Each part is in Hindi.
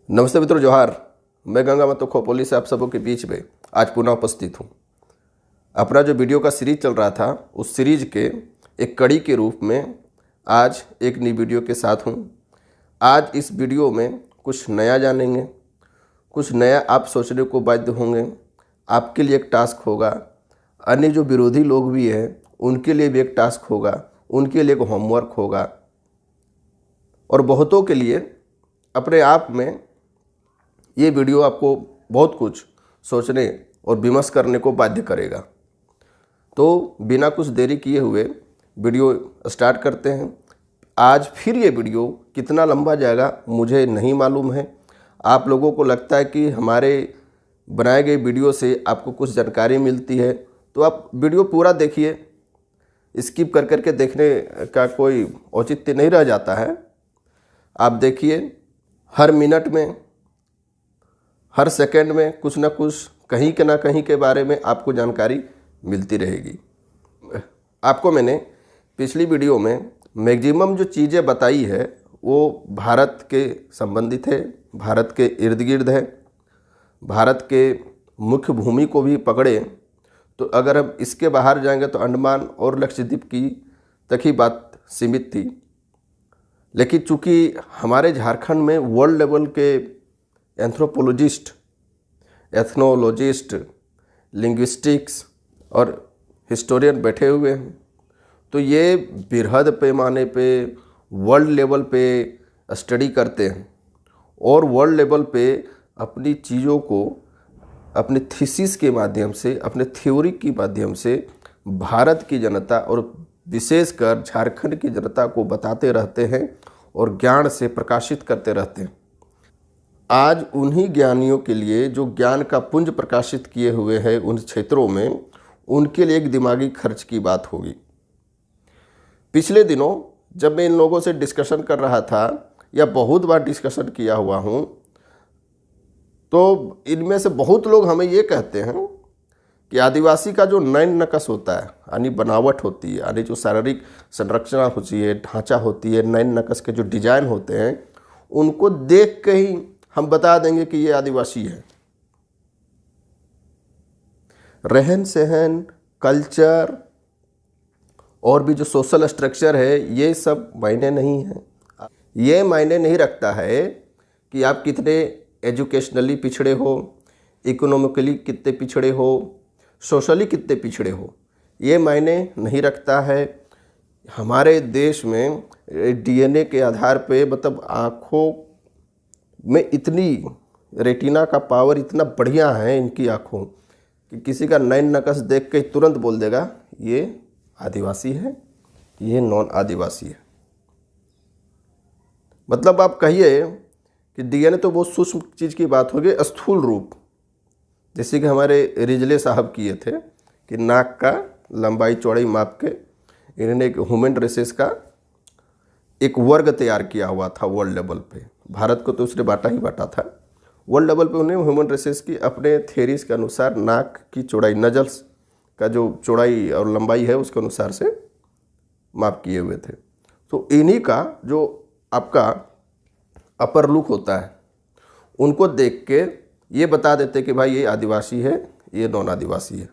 नमस्ते मित्रों, जोहार। मैं गंगा मतो खोपोली से आप सबों के बीच में आज पुनः उपस्थित हूँ। अपना जो वीडियो का सीरीज चल रहा था, उस सीरीज के एक कड़ी के रूप में आज एक नई वीडियो के साथ हूँ। आज इस वीडियो में कुछ नया जानेंगे, कुछ नया आप सोचने को बाध्य होंगे। आपके लिए एक टास्क होगा, अन्य जो विरोधी लोग भी हैं उनके लिए भी एक टास्क होगा, उनके लिए एक होमवर्क होगा, और बहुतों के लिए अपने आप में ये वीडियो आपको बहुत कुछ सोचने और विमर्श करने को बाध्य करेगा। तो बिना कुछ देरी किए हुए वीडियो स्टार्ट करते हैं। आज फिर ये वीडियो कितना लंबा जाएगा मुझे नहीं मालूम है। आप लोगों को लगता है कि हमारे बनाए गए वीडियो से आपको कुछ जानकारी मिलती है, तो आप वीडियो पूरा देखिए। स्किप कर करके देखने का कोई औचित्य नहीं रह जाता है। आप देखिए, हर मिनट में, हर सेकंड में कुछ ना कुछ कहीं के ना कहीं के बारे में आपको जानकारी मिलती रहेगी। आपको मैंने पिछली वीडियो में मैक्सिमम जो चीज़ें बताई है वो भारत के संबंधित है, भारत के इर्द गिर्द है। भारत के मुख्य भूमि को भी पकड़े तो अगर हम इसके बाहर जाएंगे तो अंडमान और लक्षद्वीप की तक ही बात सीमित थी। लेकिन चूँकि हमारे झारखंड में वर्ल्ड लेवल के एंथ्रोपोलॉजिस्ट, एथनोलॉजिस्ट, लिंग्विस्टिक्स और हिस्टोरियन बैठे हुए हैं, तो ये बृहद पैमाने पे वर्ल्ड लेवल पे स्टडी करते हैं और वर्ल्ड लेवल पे अपनी चीज़ों को अपने थीसिस के माध्यम से, अपने थ्योरी के माध्यम से भारत की जनता और विशेषकर झारखंड की जनता को बताते रहते हैं और ज्ञान से प्रकाशित करते रहते हैं। आज उन्हीं ज्ञानियों के लिए जो ज्ञान का पुंज प्रकाशित किए हुए हैं उन क्षेत्रों में, उनके लिए एक दिमागी खर्च की बात होगी। पिछले दिनों जब मैं इन लोगों से डिस्कशन कर रहा था, या बहुत बार डिस्कशन किया हुआ हूँ, तो इनमें से बहुत लोग हमें ये कहते हैं कि आदिवासी का जो नैन नक्श होता है, यानी बनावट होती है, यानी जो शारीरिक संरचना होती है, ढांचा होती है, नैन नक्श के जो डिजाइन होते हैं, उनको देख के ही हम बता देंगे कि ये आदिवासी है। रहन सहन, कल्चर और भी जो सोशल स्ट्रक्चर है, ये सब मायने नहीं है। ये मायने नहीं रखता है कि आप कितने एजुकेशनली पिछड़े हो, इकोनॉमिकली कितने पिछड़े हो, सोशली कितने पिछड़े हो। ये मायने नहीं रखता है। हमारे देश में डीएनए के आधार पे, मतलब आँखों में इतनी रेटिना का पावर इतना बढ़िया है इनकी आँखों कि किसी का नैन नक्श देख के तुरंत बोल देगा ये आदिवासी है, ये नॉन आदिवासी है। मतलब आप कहिए कि डीएनए तो बहुत सूक्ष्म चीज़ की बात होगी, स्थूल रूप, जैसे कि हमारे रिजले साहब किए थे कि नाक का लंबाई चौड़ाई माप के इन्होंने एक ह्यूमन रेसेस का एक वर्ग तैयार किया हुआ था वर्ल्ड लेवल पे। भारत को तो उसने बांटा ही बांटा था। वर्ल्ड लेवल पे उन्हें ह्यूमन रेसेस की अपने थेरीज के अनुसार नाक की चौड़ाई, नजल्स का जो चौड़ाई और लंबाई है उसके अनुसार से माप किए हुए थे। तो इन्हीं का जो आपका अपर लुक होता है, उनको देख के ये बता देते कि भाई ये आदिवासी है, ये नॉन आदिवासी है।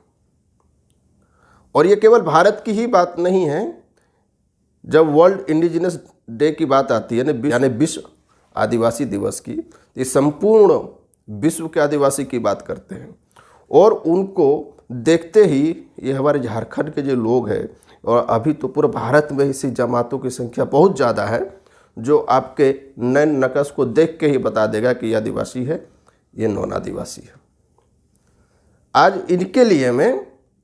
और ये केवल भारत की ही बात नहीं है। जब वर्ल्ड इंडिजिनस डे की बात आती है, यानी विश्व आदिवासी दिवस की, ये संपूर्ण विश्व के आदिवासी की बात करते हैं। और उनको देखते ही ये हमारे झारखंड के जो लोग हैं, और अभी तो पूरे भारत में इसी जमातों की संख्या बहुत ज़्यादा है, जो आपके नैन नक्श को देख के ही बता देगा कि ये आदिवासी है, ये नॉन आदिवासी है। आज इनके लिए मैं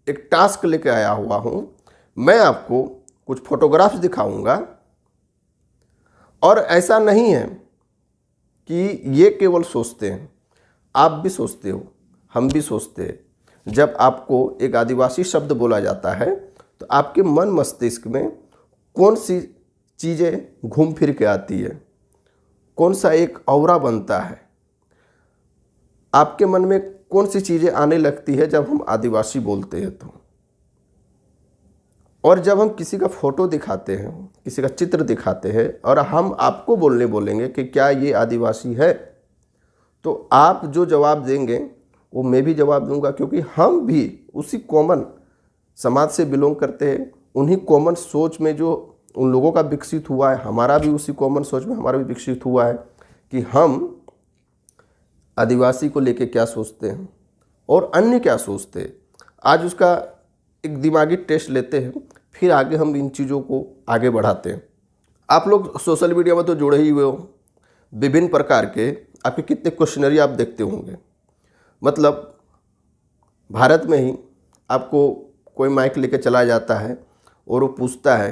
एक टास्क लेके आया हुआ हूँ। मैं आपको कुछ फोटोग्राफ्स दिखाऊंगा, और ऐसा नहीं है कि ये केवल सोचते हैं, आप भी सोचते हो, हम भी सोचते हैं। जब आपको एक आदिवासी शब्द बोला जाता है तो आपके मन मस्तिष्क में कौन सी चीज़ें घूम फिर के आती है, कौन सा एक औरा बनता है, आपके मन में कौन सी चीज़ें आने लगती है जब हम आदिवासी बोलते हैं तो। और जब हम किसी का फ़ोटो दिखाते हैं, किसी का चित्र दिखाते हैं, और हम आपको बोलेंगे कि क्या ये आदिवासी है, तो आप जो जवाब देंगे वो मैं भी जवाब दूंगा, क्योंकि हम भी उसी कॉमन समाज से बिलोंग करते हैं। उन्हीं कॉमन सोच में जो उन लोगों का विकसित हुआ है, हमारा भी उसी कॉमन सोच में हमारा भी विकसित हुआ है कि हम आदिवासी को लेके क्या सोचते हैं और अन्य क्या सोचते हैं। आज उसका एक दिमागी टेस्ट लेते हैं, फिर आगे हम इन चीज़ों को आगे बढ़ाते हैं। आप लोग सोशल मीडिया में तो जुड़े ही हुए हो, विभिन्न प्रकार के आपके कितने क्वेश्चनरी आप देखते होंगे। मतलब भारत में ही आपको कोई माइक लेके चला जाता है और वो पूछता है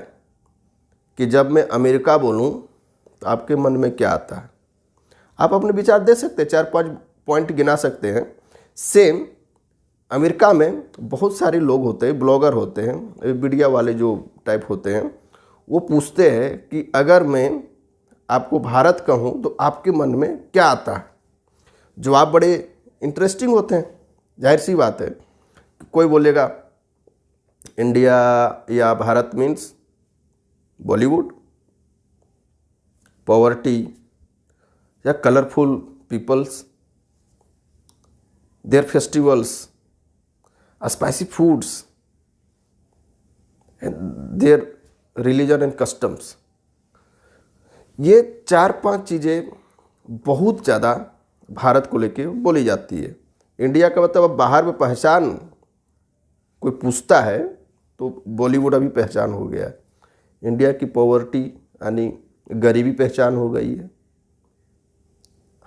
कि जब मैं अमेरिका बोलूं तो आपके मन में क्या आता है। आप अपने विचार दे सकते हैं, 4-5 पॉइंट गिना सकते हैं। सेम अमेरिका में बहुत सारे लोग होते हैं, ब्लॉगर होते हैं, मीडिया वाले जो टाइप होते हैं, वो पूछते हैं कि अगर मैं आपको भारत कहूँ तो आपके मन में क्या आता है। जवाब बड़े इंटरेस्टिंग होते हैं। जाहिर सी बात है, कोई बोलेगा इंडिया या भारत मीन्स बॉलीवुड, पॉवर्टी या colourful peoples, their festivals, spicy foods and their religion and customs. ये 4-5 चीज़ें बहुत ज़्यादा भारत को लेके बोली जाती है। इंडिया का मतलब अब बाहर में पहचान कोई पूछता है तो बॉलीवुड अभी पहचान हो गया है। इंडिया की पॉवर्टी यानी गरीबी पहचान हो गई है।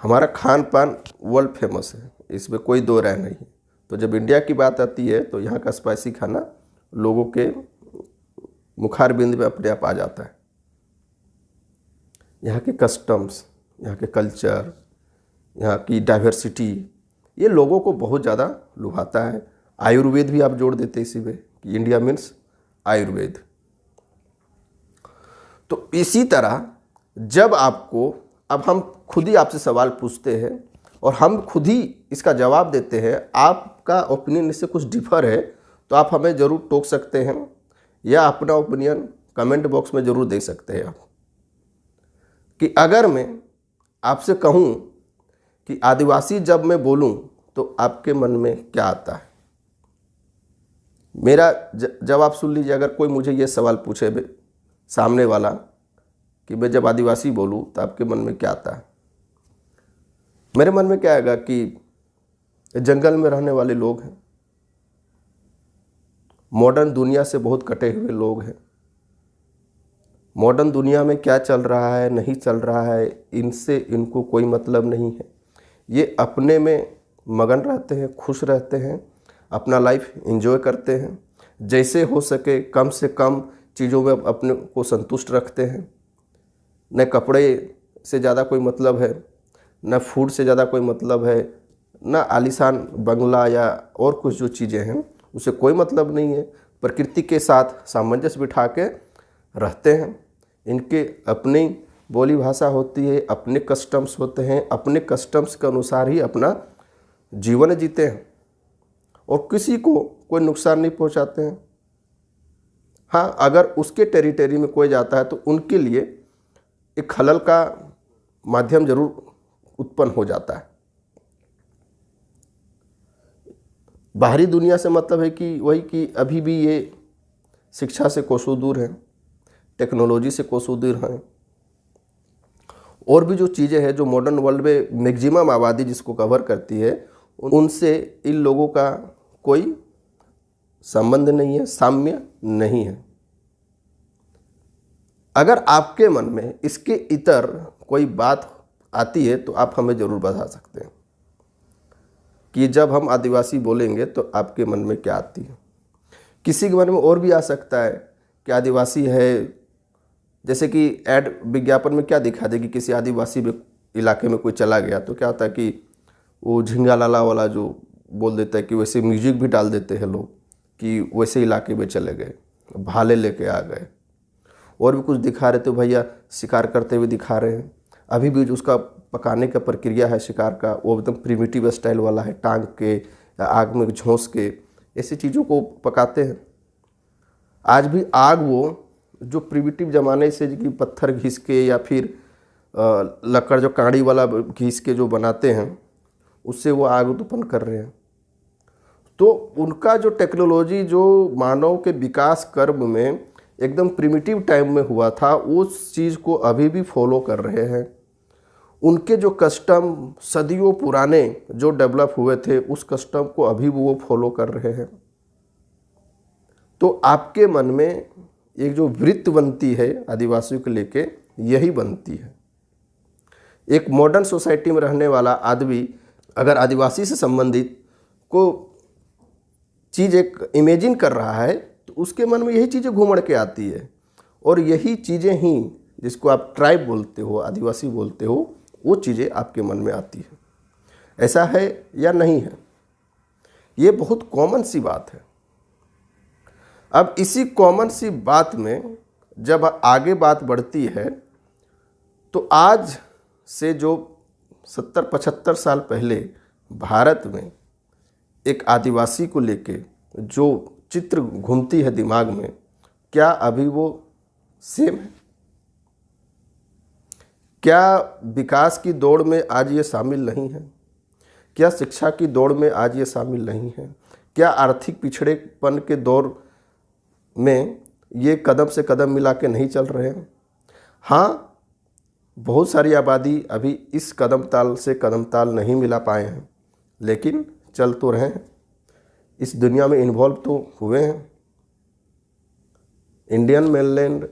हमारा खान पान वर्ल्ड फेमस है, इसमें कोई दो राय नहीं है। तो जब इंडिया की बात आती है तो यहाँ का स्पाइसी खाना लोगों के मुखार बिंद में अपने आप आ जाता है। यहाँ के कस्टम्स, यहाँ के कल्चर, यहाँ की डाइवर्सिटी, ये लोगों को बहुत ज़्यादा लुभाता है। आयुर्वेद भी आप जोड़ देते इसी में कि इंडिया मीन्स आयुर्वेद। तो इसी तरह जब आपको, अब हम खुद ही आपसे सवाल पूछते हैं और हम खुद ही इसका जवाब देते हैं, आपका ओपिनियन इससे कुछ डिफर है तो आप हमें ज़रूर टोक सकते हैं या अपना ओपिनियन कमेंट बॉक्स में ज़रूर दे सकते हैं आप कि अगर मैं आपसे कहूँ कि आदिवासी जब मैं बोलूँ तो आपके मन में क्या आता है। मेरा जवाब सुन लीजिए। अगर कोई मुझे ये सवाल पूछे सामने वाला कि मैं जब आदिवासी बोलूँ तो आपके मन में क्या आता है, मेरे मन में क्या आएगा कि जंगल में रहने वाले लोग हैं, मॉडर्न दुनिया से बहुत कटे हुए लोग हैं। मॉडर्न दुनिया में क्या चल रहा है नहीं चल रहा है इनसे इनको कोई मतलब नहीं है। ये अपने में मगन रहते हैं, खुश रहते हैं, अपना लाइफ एंजॉय करते हैं, जैसे हो सके कम से कम चीज़ों में अपने को संतुष्ट रखते हैं। न कपड़े से ज़्यादा कोई मतलब है, न फूड से ज़्यादा कोई मतलब है, न आलीशान बंगला या और कुछ जो चीज़ें हैं उसे कोई मतलब नहीं है। प्रकृति के साथ सामंजस्य बिठा के रहते हैं। इनके अपनी बोली भाषा होती है, अपने कस्टम्स होते हैं, अपने कस्टम्स के अनुसार ही अपना जीवन जीते हैं और किसी को कोई नुकसान नहीं पहुंचाते हैं। हाँ, अगर उसके टेरिटरी में कोई जाता है तो उनके लिए एक खलल का माध्यम जरूर उत्पन्न हो जाता है। बाहरी दुनिया से मतलब है कि वही कि अभी भी ये शिक्षा से कोसों दूर हैं, टेक्नोलॉजी से कोसों दूर हैं, और भी जो चीज़ें हैं जो मॉडर्न वर्ल्ड में मैक्सिमम आबादी जिसको कवर करती है उनसे इन लोगों का कोई संबंध नहीं है, साम्य नहीं है। अगर आपके मन में इसके इतर कोई बात आती है तो आप हमें ज़रूर बता सकते हैं कि जब हम आदिवासी बोलेंगे तो आपके मन में क्या आती है। किसी के मन में और भी आ सकता है कि आदिवासी है, जैसे कि ऐड विज्ञापन में क्या दिखा दे कि किसी आदिवासी इलाके में कोई चला गया तो क्या होता है कि वो झिंगा लाला वाला जो बोल देता है कि वैसे म्यूजिक भी डाल देते हैं लोग कि वैसे इलाके में चले गए, भाले लेके आ गए, और भी कुछ दिखा रहे थे भैया शिकार करते हुए दिखा रहे हैं। अभी भी जो उसका पकाने का प्रक्रिया है शिकार का वो एकदम प्रिमिटिव स्टाइल वाला है, टांग के या आग में झोंस के ऐसी चीज़ों को पकाते हैं। आज भी आग वो जो प्रिमिटिव ज़माने से कि पत्थर घिस के या फिर लकड़ जो काड़ी वाला घिस के जो बनाते हैं उससे वो आग उत्पन्न कर रहे हैं। तो उनका जो टेक्नोलॉजी जो मानव के विकास कर्म में एकदम प्रिमिटिव टाइम में हुआ था, उस चीज़ को अभी भी फॉलो कर रहे हैं। उनके जो कस्टम सदियों पुराने जो डेवलप हुए थे, उस कस्टम को अभी वो फॉलो कर रहे हैं। तो आपके मन में एक जो वृत्ति बनती है आदिवासियों को लेके, यही बनती है। एक मॉडर्न सोसाइटी में रहने वाला आदमी अगर आदिवासी से संबंधित को चीज़ एक इमेजिन कर रहा है, तो उसके मन में यही चीज़ें घूमड़ के आती है। और यही चीज़ें ही, जिसको आप ट्राइब बोलते हो, आदिवासी बोलते हो, वो चीज़ें आपके मन में आती है। ऐसा है या नहीं है? ये बहुत कॉमन सी बात है। अब इसी कॉमन सी बात में जब आगे बात बढ़ती है, तो आज से जो 70-75 साल पहले भारत में एक आदिवासी को लेके जो चित्र घूमती है दिमाग में, क्या अभी वो सेम है? क्या विकास की दौड़ में आज ये शामिल नहीं है? क्या शिक्षा की दौड़ में आज ये शामिल नहीं है? क्या आर्थिक पिछड़ेपन के दौर में ये कदम से कदम मिला के नहीं चल रहे हैं? हाँ, बहुत सारी आबादी अभी इस कदम ताल से कदम ताल नहीं मिला पाए हैं, लेकिन चल तो रहे हैं, इस दुनिया में इन्वॉल्व तो हुए हैं। इंडियन मेनलैंड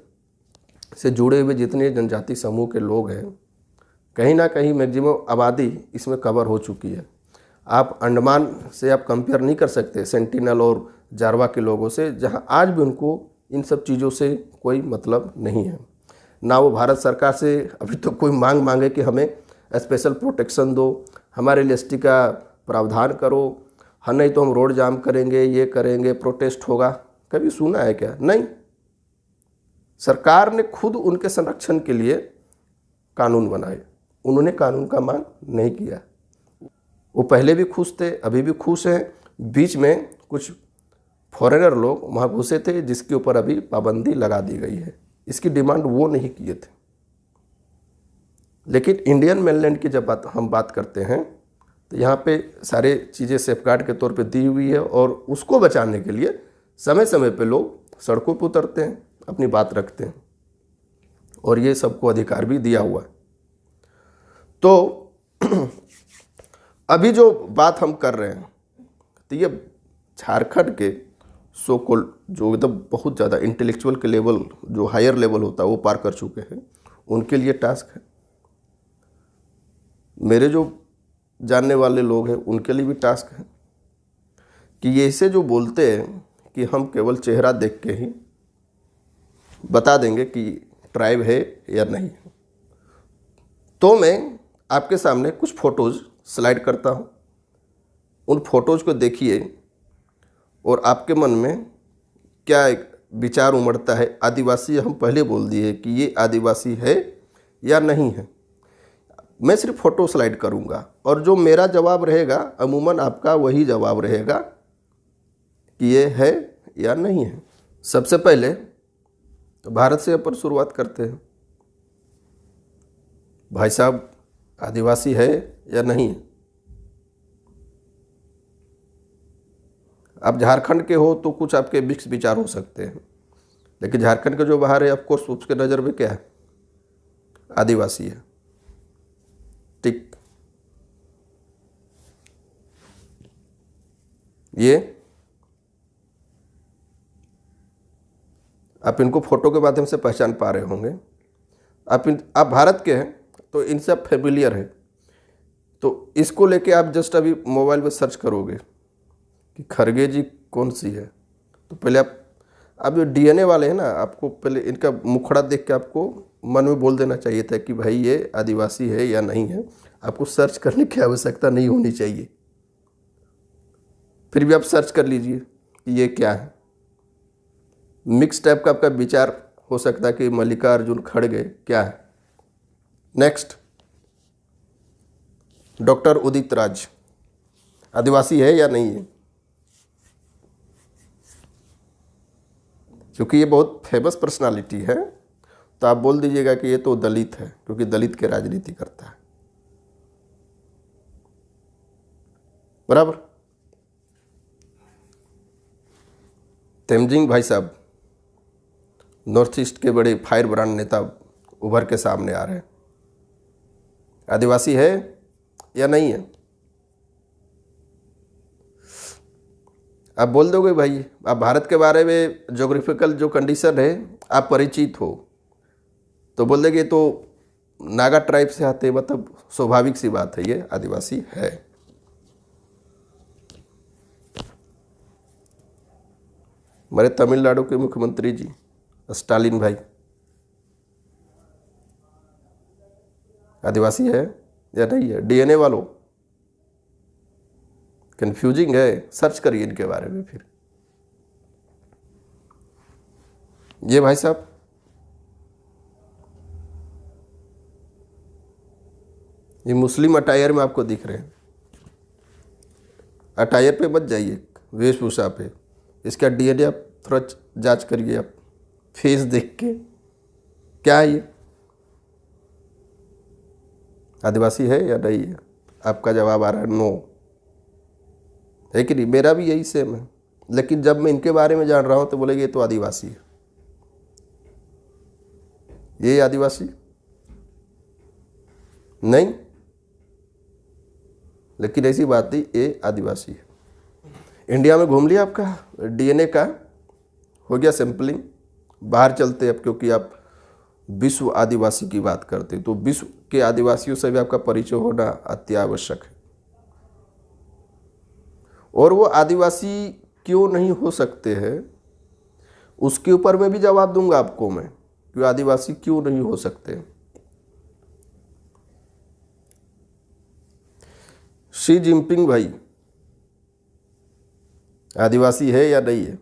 से जुड़े हुए जितने जनजाति समूह के लोग हैं, कहीं ना कहीं मैक्सिमम आबादी इसमें कवर हो चुकी है। आप अंडमान से आप कंपेयर नहीं कर सकते सेंटिनल और जारवा के लोगों से, जहां आज भी उनको इन सब चीज़ों से कोई मतलब नहीं है। ना वो भारत सरकार से अभी तो कोई मांग मांगे कि हमें स्पेशल प्रोटेक्शन दो, हमारे लिए एसटी का प्रावधान करो, हाँ नहीं तो हम रोड जाम करेंगे, ये करेंगे, प्रोटेस्ट होगा। कभी सुना है क्या? नहीं। सरकार ने खुद उनके संरक्षण के लिए कानून बनाए, उन्होंने कानून का मांग नहीं किया। वो पहले भी खुश थे, अभी भी खुश हैं। बीच में कुछ फॉरेनर लोग वहाँ घुसे थे, जिसके ऊपर अभी पाबंदी लगा दी गई है। इसकी डिमांड वो नहीं किए थे। लेकिन इंडियन मेनलैंड की जब हम बात करते हैं, तो यहाँ पे सारे चीज़ें सेफगार्ड के तौर पे दी हुई है, और उसको बचाने के लिए समय समय पे लोग सड़कों पर उतरते हैं, अपनी बात रखते हैं, और ये सबको अधिकार भी दिया हुआ है। तो अभी जो बात हम कर रहे हैं, तो ये झारखंड के सो कॉल्ड जो एकदम बहुत ज़्यादा इंटेलेक्चुअल के लेवल, जो हायर लेवल होता है, वो पार कर चुके हैं, उनके लिए टास्क है। मेरे जो जानने वाले लोग हैं, उनके लिए भी टास्क है कि ये ऐसे जो बोलते हैं कि हम केवल चेहरा देख के ही बता देंगे कि ट्राइब है या नहीं। तो मैं आपके सामने कुछ फ़ोटोज़ स्लाइड करता हूँ, उन फोटोज़ को देखिए और आपके मन में क्या एक विचार उमड़ता है। आदिवासी हम पहले बोल दिए कि ये आदिवासी है या नहीं है। मैं सिर्फ फ़ोटो स्लाइड करूँगा, और जो मेरा जवाब रहेगा अमूमन आपका वही जवाब रहेगा कि ये है या नहीं है। सबसे पहले तो भारत से अपन शुरुआत करते हैं। भाई साहब, आदिवासी है या नहीं है? आप झारखंड के हो तो कुछ आपके मिक्स विचार हो सकते हैं, लेकिन झारखंड के जो बाहर है, ऑफकोर्स उसके नज़र में क्या है? आदिवासी है। ठीक, ये आप इनको फोटो के माध्यम से पहचान पा रहे होंगे। आप भारत के हैं तो इनसे आप फेमिलियर हैं। तो इसको लेके आप जस्ट अभी मोबाइल में सर्च करोगे कि खरगे जी कौन सी है, तो पहले आप जो डीएनए वाले हैं ना, आपको पहले इनका मुखड़ा देख के आपको मन में बोल देना चाहिए था कि भाई ये आदिवासी है या नहीं है। आपको सर्च करने की आवश्यकता नहीं होनी चाहिए, फिर भी आप सर्च कर लीजिए कि ये क्या है। मिक्स टाइप का आपका विचार हो सकता है कि मल्लिकार्जुन खड़गे क्या है। नेक्स्ट, डॉक्टर उदित राज आदिवासी है या नहीं है? क्योंकि ये बहुत फेमस पर्सनालिटी है, तो आप बोल दीजिएगा कि ये तो दलित है, क्योंकि दलित की राजनीति करता है। बराबर। तेमजिंग भाई साहब नॉर्थ ईस्ट के बड़े फायर ब्रांड नेता उभर के सामने आ रहे हैं। आदिवासी है या नहीं है? आप बोल दोगे भाई, आप भारत के बारे में ज्योग्राफिकल जो कंडीशन है आप परिचित हो, तो बोल देंगे तो नागा ट्राइब से आते, मतलब स्वाभाविक सी बात है, ये आदिवासी है। हमारे तमिलनाडु के मुख्यमंत्री जी स्टालिन भाई आदिवासी है या नहीं है? डीएनए वालों, कंफ्यूजिंग है, सर्च करिए इनके बारे में। फिर ये भाई साहब ये मुस्लिम अटायर में आपको दिख रहे हैं। अटायर पे मत जाइए, वेशभूषा पे। इसका डीएनए आप थोड़ा जांच करिए, आप फेस देख के। क्या है ये? आदिवासी है या नहीं है? आपका जवाब आ रहा है नो, है कि नहीं? मेरा भी यही सेम है, लेकिन जब मैं इनके बारे में जान रहा हूँ तो बोलेंगे ये तो आदिवासी है। ये आदिवासी नहीं, लेकिन ऐसी बात नहीं, ये आदिवासी है। इंडिया में घूम लिया आपका डीएनए का, हो गया सैंपलिंग। बाहर चलते अब, क्योंकि आप विश्व आदिवासी की बात करते, तो विश्व के आदिवासियों से भी आपका परिचय होना अत्यावश्यक है। और वो आदिवासी क्यों नहीं हो सकते हैं, उसके ऊपर मैं भी जवाब दूंगा आपको मैं, कि आदिवासी क्यों नहीं हो सकते। शी जिनपिंग भाई आदिवासी है या नहीं है?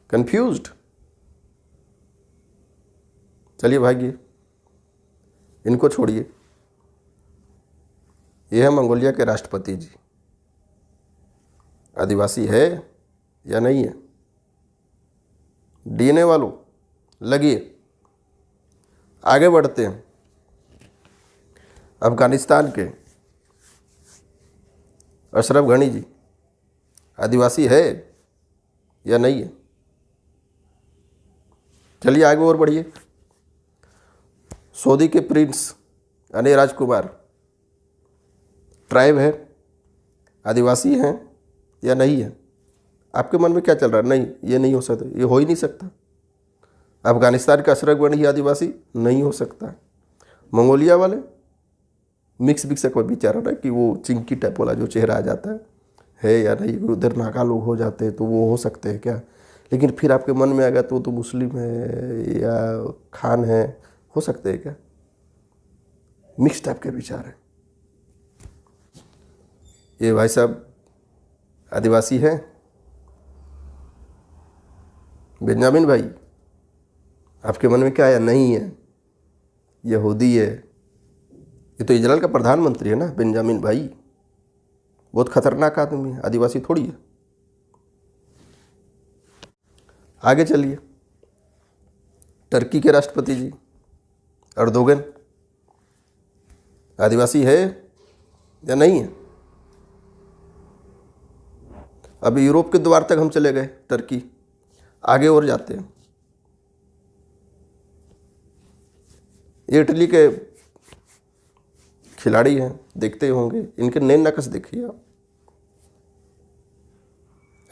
कंफ्यूज्ड? चलिए भागिए, इनको छोड़िए। ये है मंगोलिया के राष्ट्रपति जी। आदिवासी है या नहीं है? डीएनए वालों लगिए। आगे बढ़ते हैं। अफगानिस्तान के अशरफ गनी जी आदिवासी है या नहीं है? चलिए आगे और बढ़िए। सऊदी के प्रिंस अने राजकुमार ट्राइब है, आदिवासी हैं या नहीं है? आपके मन में क्या चल रहा है? नहीं, ये नहीं हो सकता, ये हो ही नहीं सकता। अफगानिस्तान का अशरफ गनी आदिवासी नहीं हो सकता। मंगोलिया वाले मिक्स मिक्स का विचार है कि वो चिंकी टाइप वाला जो चेहरा आ जाता है या नहीं? उधर नागा लोग हो जाते हैं तो वो हो सकते हैं क्या? लेकिन फिर आपके मन में आएगा तो मुस्लिम है या खान है, हो सकते हैं क्या? मिक्स टाइप के विचार है। ये भाई साहब आदिवासी है? बेंजामिन भाई आपके मन में क्या आया? नहीं है, यहूदी है। ये तो इजराइल का प्रधानमंत्री है ना बेंजामिन भाई, बहुत खतरनाक आदमी है, आदिवासी थोड़ी है। आगे चलिए। टर्की के राष्ट्रपति जी अर्दोगन आदिवासी है या नहीं है? अभी यूरोप के द्वार तक हम चले गए, टर्की। आगे और जाते हैं। ये इटली के खिलाड़ी हैं, देखते होंगे, इनके नैन नक्श देखिए आप।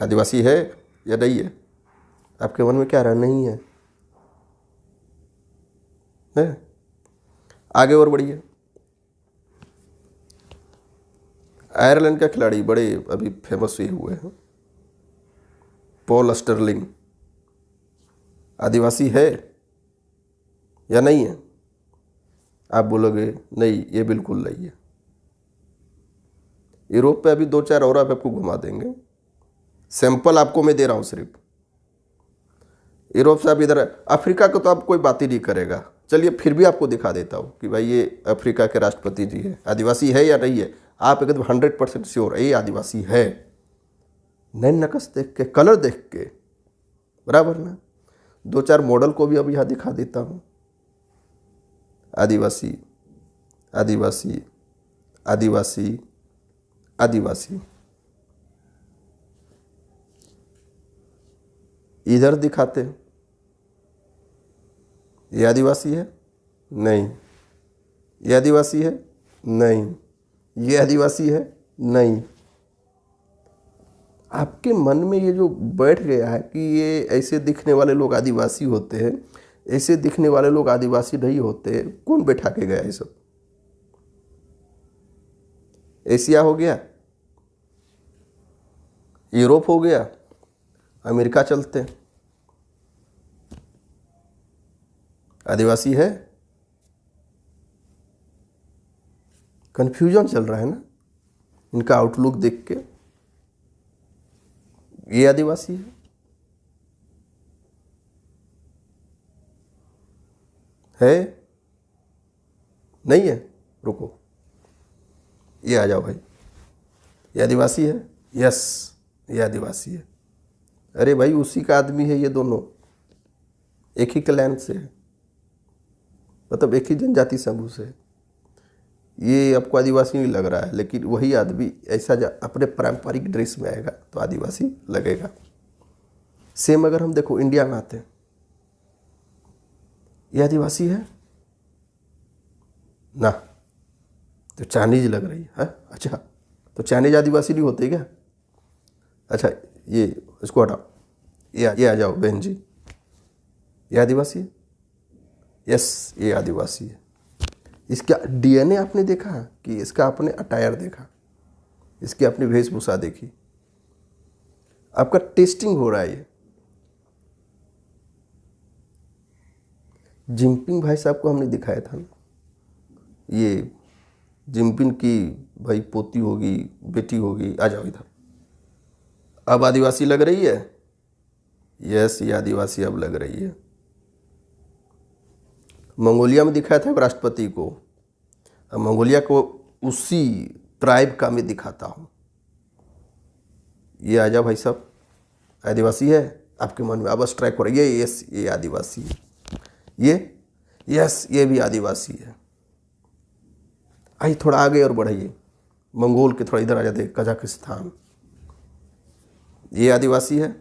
आदिवासी है या नहीं है? आपके मन में क्या रहा? नहीं है, है? आगे और बढ़िए। आयरलैंड का खिलाड़ी बड़े अभी फेमस हुए हैं, पॉल स्टर्लिंग आदिवासी है या नहीं है? आप बोलोगे नहीं, ये बिल्कुल नहीं है। यूरोप पे अभी 2-4 और आपको घुमा देंगे, सैंपल आपको मैं दे रहा हूँ सिर्फ। यूरोप से आप इधर, अफ्रीका को तो आप कोई बात ही नहीं करेगा। चलिए फिर भी आपको दिखा देता हूँ कि भाई ये अफ्रीका के राष्ट्रपति जी है, आदिवासी है या नहीं है? आप एकदम 100% श्योर ये आदिवासी है। नैन नक्श देख के, कलर देख के, बराबर ना? 2-4 मॉडल को भी अब यहाँ दिखा देता हूँ। आदिवासी आदिवासी आदिवासी, आदिवासी। इधर दिखाते हैं, ये आदिवासी है? नहीं। ये आदिवासी है? नहीं। ये आदिवासी है? नहीं। आपके मन में ये जो बैठ गया है कि ये ऐसे दिखने वाले लोग आदिवासी होते हैं, ऐसे दिखने वाले लोग आदिवासी नहीं होते, कौन बैठा के गया ये सब? एशिया हो गया, यूरोप हो गया, अमेरिका चलते हैं, आदिवासी है? कंफ्यूजन चल रहा है ना इनका आउटलुक देख के। ये आदिवासी है? नहीं है? रुको, ये आ जाओ भाई, ये आदिवासी है? यस, ये आदिवासी है। अरे भाई उसी का आदमी है, ये दोनों एक ही क्लैन से है, मतलब एक ही जनजाति समूह से है। ये आपको आदिवासी नहीं लग रहा है, लेकिन वही आदमी ऐसा अपने पारंपरिक ड्रेस में आएगा तो आदिवासी लगेगा। सेम अगर हम देखो इंडिया में आते हैं, ये आदिवासी है ना? तो चाइनीज लग रही है? अच्छा, तो चाइनीज आदिवासी नहीं होते क्या? अच्छा, ये इसको हटाओ, ये आ जाओ बहन जी, ये आदिवासी है? यस, ये आदिवासी है। इसका डीएनए आपने देखा कि इसका आपने अटायर देखा, इसकी अपनी वेशभूषा देखी, आपका टेस्टिंग हो रहा है। ये जिनपिंग भाई साहब को हमने दिखाया था ना, ये जिनपिंग की भाई पोती होगी, बेटी होगी। आ जाओ इधर, अब आदिवासी लग रही है? यस, ये आदिवासी अब लग रही है। मंगोलिया में दिखाया था राष्ट्रपति को, अब मंगोलिया को उसी ट्राइब का मैं दिखाता हूँ। ये आ जाओ भाई साहब, आदिवासी है आपके मन में? अब स्ट्राइक हो रहा है, ये यस, ये आदिवासी है। ये यस, ये भी आदिवासी है। आइए थोड़ा आगे और बढ़ाइए, मंगोल के थोड़ा इधर आ जाते, कजाकिस्तान। ये आदिवासी है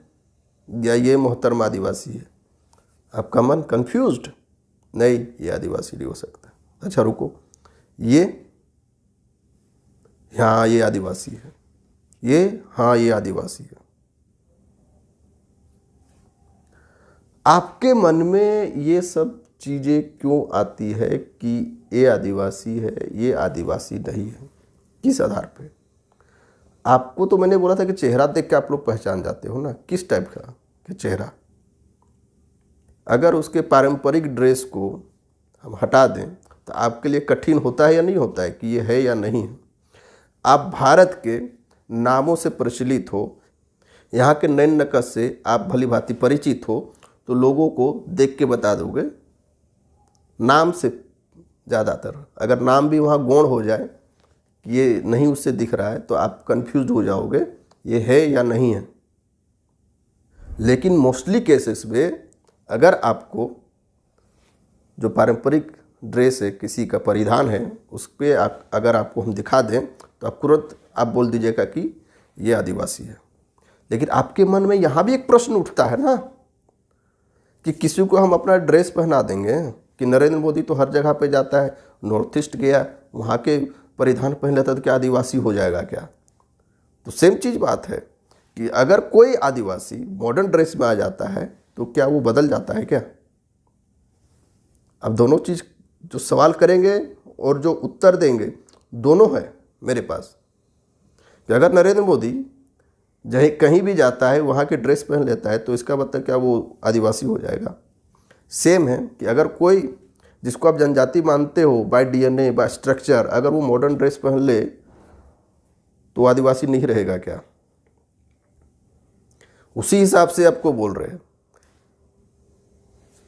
या ये मोहतरमा आदिवासी है? आपका मन कंफ्यूज्ड? नहीं, ये आदिवासी नहीं हो सकता। अच्छा रुको, ये हाँ ये आदिवासी है, ये हाँ ये आदिवासी है। आपके मन में ये सब चीज़ें क्यों आती है कि ये आदिवासी है, ये आदिवासी नहीं है? किस आधार पे? आपको तो मैंने बोला था कि चेहरा देख के आप लोग पहचान जाते हो ना, किस टाइप का कि चेहरा। अगर उसके पारंपरिक ड्रेस को हम हटा दें तो आपके लिए कठिन होता है या नहीं होता है कि ये है या नहीं है? आप भारत के नामों से प्रचलित हो, यहाँ के नैन नक्श से आप भली भांति परिचित हो, तो लोगों को देख के बता दोगे नाम से। ज़्यादातर अगर नाम भी वहाँ गौण हो जाए कि ये नहीं उससे दिख रहा है तो आप कंफ्यूज हो जाओगे ये है या नहीं है। लेकिन मोस्टली केसेस में अगर आपको जो पारंपरिक ड्रेस है, किसी का परिधान है, उस पर अगर आपको हम दिखा दें तो आप तुरंत आप बोल दीजिएगा कि ये आदिवासी है। लेकिन आपके मन में यहाँ भी एक प्रश्न उठता है ना कि किसी को हम अपना ड्रेस पहना देंगे कि नरेंद्र मोदी तो हर जगह पे जाता है, नॉर्थ ईस्ट गया, वहाँ के परिधान पहन लेता तो क्या आदिवासी हो जाएगा क्या? तो सेम चीज़ बात है कि अगर कोई आदिवासी मॉडर्न ड्रेस में आ जाता है तो क्या वो बदल जाता है क्या? अब दोनों चीज़ जो सवाल करेंगे और जो उत्तर देंगे दोनों है मेरे पास। कि अगर नरेंद्र मोदी जहीं कहीं भी जाता है वहाँ के ड्रेस पहन लेता है तो इसका मतलब क्या वो आदिवासी हो जाएगा? सेम है कि अगर कोई जिसको आप जनजाति मानते हो बाय डीएनए बाय स्ट्रक्चर, अगर वो मॉडर्न ड्रेस पहन ले तो आदिवासी नहीं रहेगा क्या? उसी हिसाब से आपको बोल रहे हैं।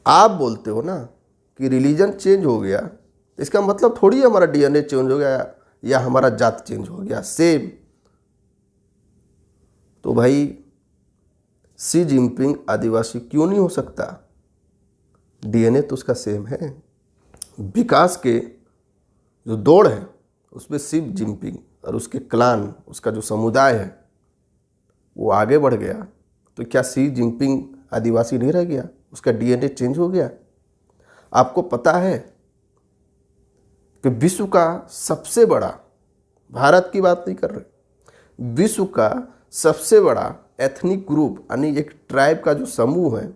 आप बोलते हो ना कि रिलीजन चेंज हो गया, इसका मतलब थोड़ी हमारा डीएनए चेंज हो गया या हमारा जात चेंज हो गया। सेम। तो भाई शी जिनपिंग आदिवासी क्यों नहीं हो सकता? डीएनए तो उसका सेम है। विकास के जो दौड़ है उसमें शी जिनपिंग और उसके क्लान, उसका जो समुदाय है वो आगे बढ़ गया, तो क्या शी जिनपिंग आदिवासी नहीं रह गया? उसका डीएनए चेंज हो गया? आपको पता है कि विश्व का सबसे बड़ा, भारत की बात नहीं कर रहे, विश्व का सबसे बड़ा एथनिक ग्रुप यानी एक ट्राइब का जो समूह है,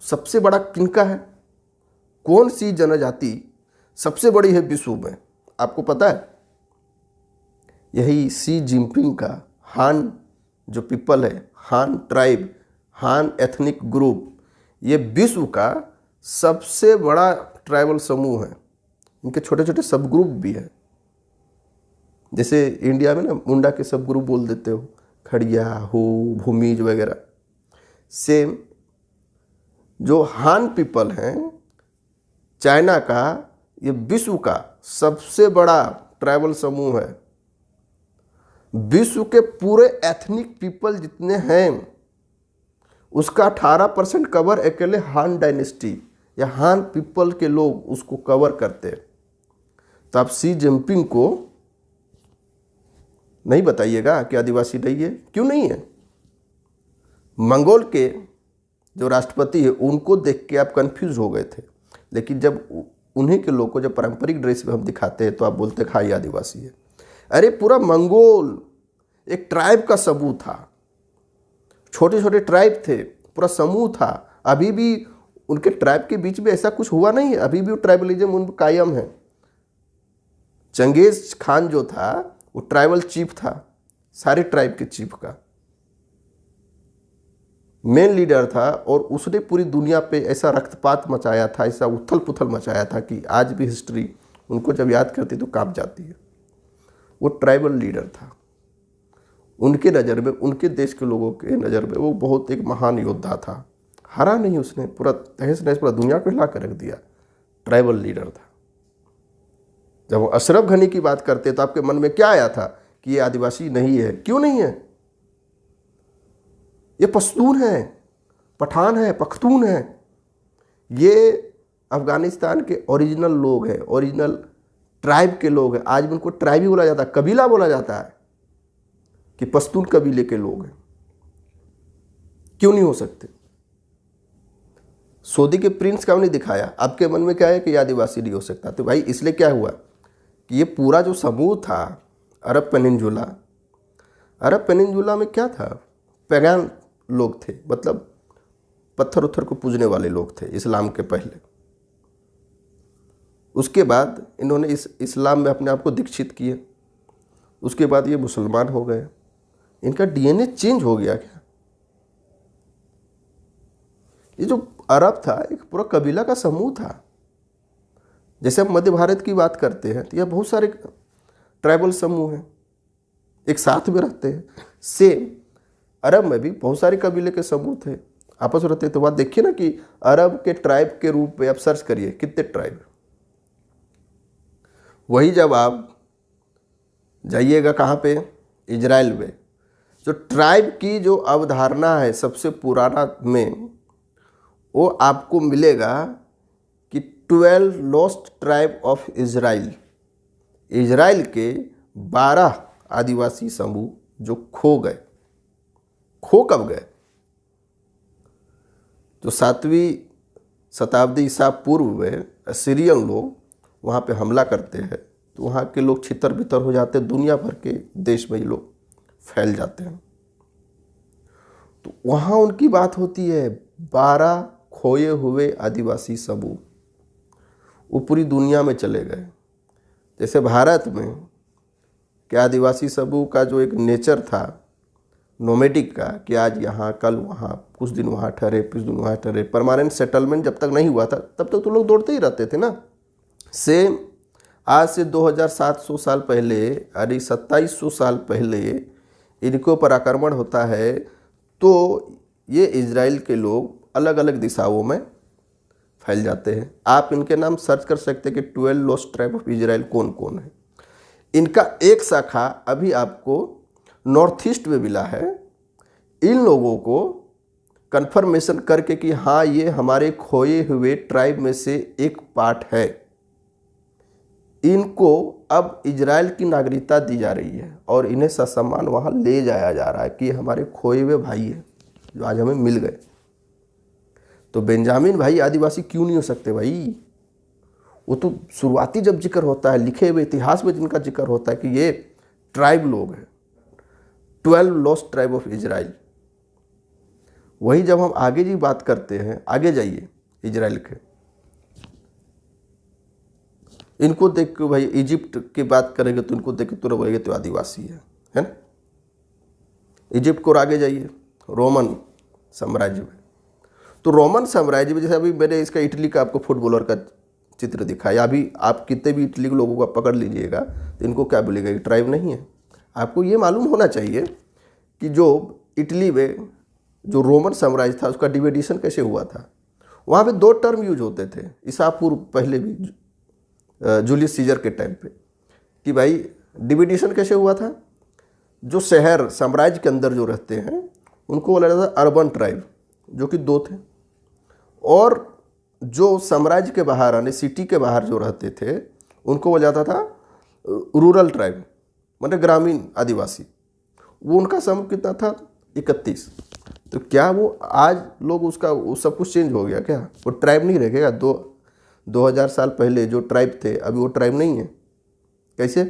सबसे बड़ा किनका है? कौन सी जनजाति सबसे बड़ी है विश्व में? आपको पता है? यही शी जिनपिंग का हान जो पीपल है, हान ट्राइब, हान एथनिक ग्रुप, ये विश्व का सबसे बड़ा ट्राइबल समूह है। इनके छोटे छोटे सब ग्रुप भी है। जैसे इंडिया में ना मुंडा के सब ग्रुप बोल देते हो, खड़िया, हो, भूमिज वगैरह। सेम जो हान पीपल हैं चाइना का, ये विश्व का सबसे बड़ा ट्राइबल समूह है। विश्व के पूरे एथनिक पीपल जितने हैं उसका 18% कवर अकेले हान डायनेस्टी या हान पीपल के लोग उसको कवर करते हैं। तो आप शी जिनपिंग को नहीं बताइएगा कि आदिवासी नहीं है। क्यों नहीं है? मंगोल के जो राष्ट्रपति है उनको देख के आप कंफ्यूज हो गए थे, लेकिन जब उन्हीं के लोग को जब पारंपरिक ड्रेस में हम दिखाते हैं तो आप बोलते हैं हाँ ये आदिवासी है। अरे पूरा मंगोल एक ट्राइब का समूह था, छोटे छोटे ट्राइब थे, पूरा समूह था। अभी भी उनके ट्राइब के बीच में ऐसा कुछ हुआ नहीं है, अभी भी वो ट्राइबलिज्म उन कायम है। चंगेज खान जो था वो ट्राइबल चीफ था, सारे ट्राइब के चीफ का मेन लीडर था, और उसने पूरी दुनिया पे ऐसा रक्तपात मचाया था, ऐसा उथल पुथल मचाया था कि आज भी हिस्ट्री उनको जब याद करती तो कांप जाती है। वो ट्राइबल लीडर था। उनके नज़र में, उनके देश के लोगों के नज़र में वो बहुत एक महान योद्धा था। हारा नहीं उसने, पूरा तहस नहस पूरा दुनिया को हिला कर रख दिया। ट्राइबल लीडर था। जब वो अशरफ घनी की बात करते तो आपके मन में क्या आया था कि ये आदिवासी नहीं है? क्यों नहीं है? ये पश्तून है, पठान है, पख्तून है। ये अफगानिस्तान के ओरिजिनल लोग हैं, ओरिजिनल ट्राइब के लोग हैं। आज भी उनको ट्राइब ही बोला जाता है, कबीला बोला जाता है कि पश्तून कबीले के लोग हैं। क्यों नहीं हो सकते? सऊदी के प्रिंस का नहीं दिखाया, आपके मन में क्या है कि ये आदिवासी नहीं हो सकता? तो भाई इसलिए क्या हुआ कि ये पूरा जो समूह था अरब पेनिनजुला, अरब पेनिनजुला में क्या था? पैगान लोग थे, मतलब पत्थर उत्थर को पूजने वाले लोग थे इस्लाम के पहले। उसके बाद इन्होंने इस्लाम में अपने आप को दीक्षित किए, उसके बाद ये मुसलमान हो गए। इनका डीएनए चेंज हो गया क्या? ये जो अरब था एक पूरा कबीला का समूह था। जैसे हम मध्य भारत की बात करते हैं तो यह बहुत सारे ट्राइबल समूह हैं, एक साथ में रहते हैं। सेम अरब में भी बहुत सारे कबीले के समूह थे, आपस में रहते। तो बात देखिए ना कि अरब के ट्राइब के रूप में आप सर्च करिए कितने ट्राइब। वही जब आप जाइएगा कहाँ पे? इजराइल में, जो ट्राइब की जो अवधारणा है सबसे पुराना में, वो आपको मिलेगा कि 12 lost tribe of Israel. Israel के 12 आदिवासी समूह जो खो गए। खो कब गए? जो 7वीं शताब्दी ईसा पूर्व में असीरियन लोग वहाँ पे हमला करते हैं तो वहाँ के लोग छितर बितर हो जाते हैं, दुनिया भर के देश में ये लोग फैल जाते हैं। तो वहाँ उनकी बात होती है 12 खोए हुए आदिवासी समूह, वो पूरी दुनिया में चले गए। जैसे भारत में क्या आदिवासी समूह का जो एक नेचर था नोमेडिक का, कि आज यहाँ कल वहाँ, कुछ दिन वहाँ ठहरे, कुछ दिन वहाँ ठहरे, परमानेंट सेटलमेंट जब तक नहीं हुआ था तब तक तो लोग दौड़ते ही रहते थे ना। सेम आज से 2700 साल पहले, यानी 2700 साल पहले इनके ऊपर आक्रमण होता है तो ये इजराइल के लोग अलग अलग दिशाओं में फैल जाते हैं। आप इनके नाम सर्च कर सकते हैं कि 12 लॉस्ट ट्राइब ऑफ इजराइल कौन कौन है। इनका एक शाखा अभी आपको नॉर्थ ईस्ट में मिला है। इन लोगों को कंफर्मेशन करके कि हाँ ये हमारे खोए हुए ट्राइब में से एक पार्ट है, इनको अब इजराइल की नागरिकता दी जा रही है और इन्हें ससम्मान वहाँ ले जाया जा रहा है कि हमारे खोए हुए भाई हैं जो आज हमें मिल गए। तो बेंजामिन भाई आदिवासी क्यों नहीं हो सकते भाई? वो तो शुरुआती जब जिक्र होता है, लिखे हुए इतिहास में जिनका जिक्र होता है कि ये ट्राइब लोग हैं, 12 लॉस्ट ट्राइब ऑफ इजराइल। वही जब हम आगे जी बात करते हैं, आगे जाइए इजराइल के, इनको देख के भाई इजिप्ट की बात करेंगे तो इनको देख के तुरंत बोलेंगे तो आदिवासी है ना। इजिप्ट को आगे जाइए, रोमन साम्राज्य में, तो रोमन साम्राज्य में जैसे अभी मैंने इसका इटली का आपको फुटबॉलर का चित्र दिखाया, अभी आप कितने भी इटली के लोगों को पकड़ लीजिएगा तो इनको क्या बोलेगा, ये ट्राइब नहीं है। आपको ये मालूम होना चाहिए कि जो इटली में जो रोमन साम्राज्य था उसका डिविडेशन कैसे हुआ था। वहाँ पे 2 टर्म यूज होते थे ईसा पूर्व, पहले भी जूलियस सीजर के टाइम पे, कि भाई डिविडेशन कैसे हुआ था। जो शहर साम्राज्य के अंदर जो रहते हैं उनको बोला जाता था अर्बन ट्राइब, जो कि 2 थे, और जो साम्राज्य के बाहर यानी सिटी के बाहर जो रहते थे उनको बोला जाता था रूरल ट्राइब, मतलब ग्रामीण आदिवासी। वो उनका समूह कितना था, 31। तो क्या वो आज लोग उसका वो सब कुछ चेंज हो गया क्या? वो ट्राइब नहीं रहेगा? 2000 साल पहले जो ट्राइब थे अभी वो ट्राइब नहीं है। कैसे?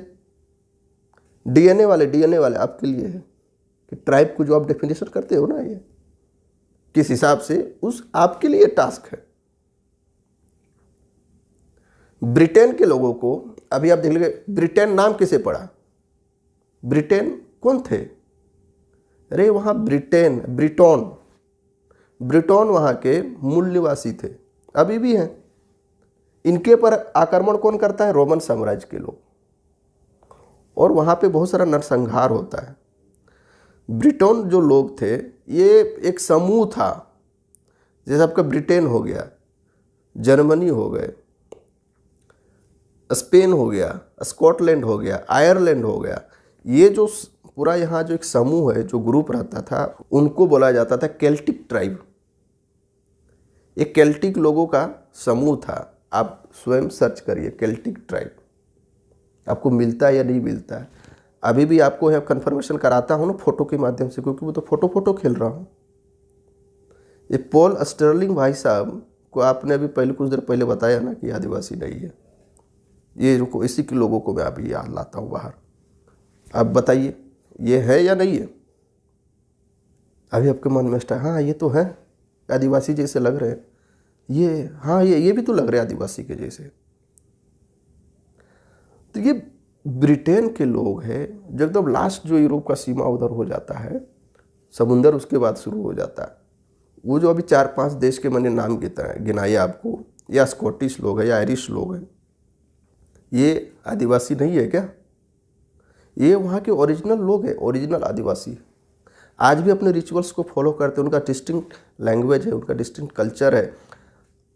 डीएनए वाले आपके लिए है कि ट्राइब को जो आप डेफिनेशन करते हो ना, ये किस हिसाब से उस आपके लिए टास्क है। ब्रिटेन के लोगों को अभी आप देख लीजिए, ब्रिटेन नाम किसे पड़ा? ब्रिटेन कौन थे? अरे वहाँ ब्रिटोन वहाँ के मूल निवासी थे, अभी भी हैं। इनके पर आक्रमण कौन करता है? रोमन साम्राज्य के लोग, और वहाँ पे बहुत सारा नरसंहार होता है। ब्रिटोन जो लोग थे ये एक समूह था, जैसे आपका ब्रिटेन हो गया, जर्मनी हो गए, स्पेन हो गया, स्कॉटलैंड हो गया, आयरलैंड हो गया। ये जो पूरा यहाँ जो एक समूह है, जो ग्रुप रहता था, उनको बोला जाता था केल्टिक ट्राइब। एक केल्टिक लोगों का समूह था। आप स्वयं सर्च करिए केल्टिक ट्राइब, आपको मिलता है या नहीं मिलता है। अभी भी आपको है कन्फर्मेशन कराता हूँ ना फोटो के माध्यम से, क्योंकि वो तो फोटो खेल रहा हूँ। ये पॉल स्टर्लिंग भाई साहब को आपने अभी पहले कुछ देर पहले बताया ना कि आदिवासी नहीं है। ये रुको, इसी के लोगों को मैं अभी याद लाता हूँ बाहर। आप बताइए ये है या नहीं है? अभी आपके मन में स्टार, हाँ ये तो है, आदिवासी जैसे लग रहे हैं ये, हाँ ये भी तो लग रहे हैं आदिवासी के जैसे। तो ये ब्रिटेन के लोग हैं। जब एकदम लास्ट जो यूरोप का सीमा उधर हो जाता है, समुंदर उसके बाद शुरू हो जाता है। वो जो अभी 4-5 देश के मैंने नाम गिनाए आपको, या स्कॉटिश लोग हैं या आयरिश लोग हैं, ये आदिवासी नहीं है क्या? ये वहाँ के ओरिजिनल लोग हैं, ओरिजिनल आदिवासी। आज भी अपने रिचुअल्स को फॉलो करते हैं, उनका डिस्टिंक्ट लैंग्वेज है, उनका डिस्टिंक्ट कल्चर है।